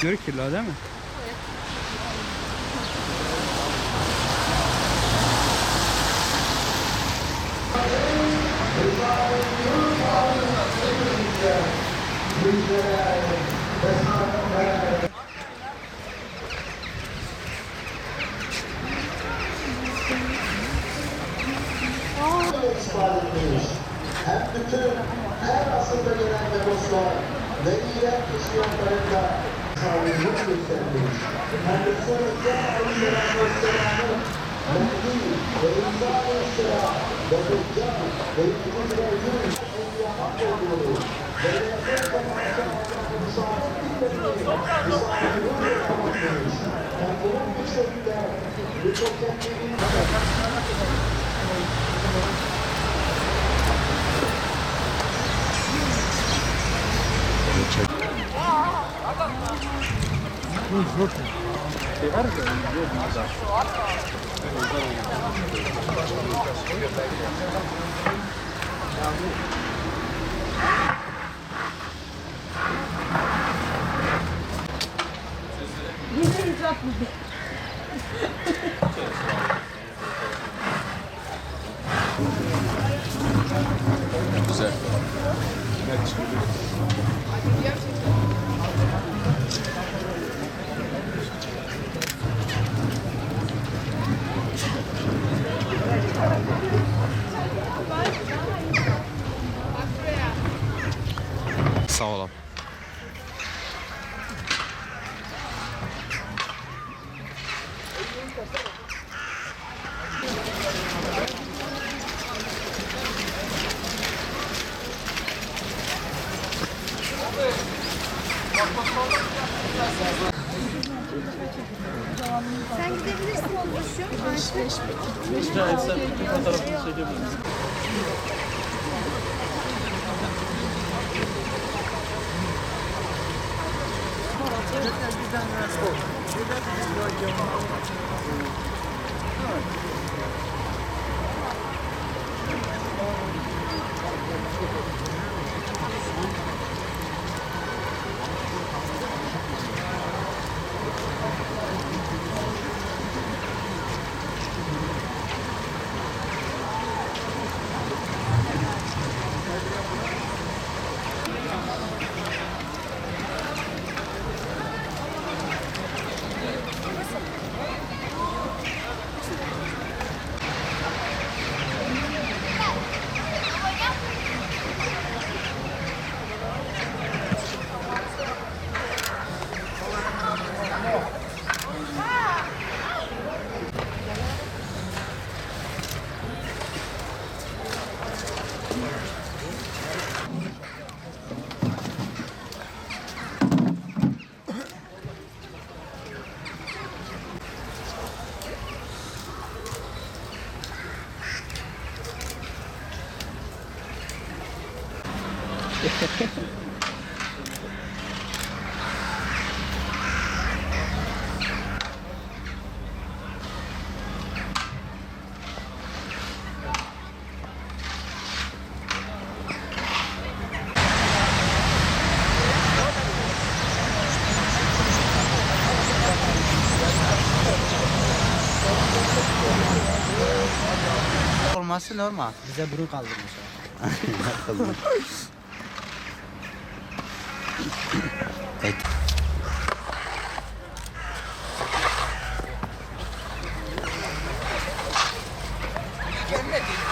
Gör kirli değil mi? Hem bütün her asırda gelen demoslar ve iyiler kişilerinde sağlıklı göstermiş. Hem de sonraki Aleyhisselam'ın Mehdi ve İsa Aleyhisselam ve Deccal ve İkizlerinin Evliyahat olduğunu ve yakın zamanda misafirliklerini misafirlikle kapatmış. Hem bunun yüksekte mütekennemin Güzel. Sağ olun. Sen gidebilirsin oluşum. Rica etsem bir fotoğrafını çekebiliriz. Olması normal. Bize burun kaldırmış. Evet. Gelmedi.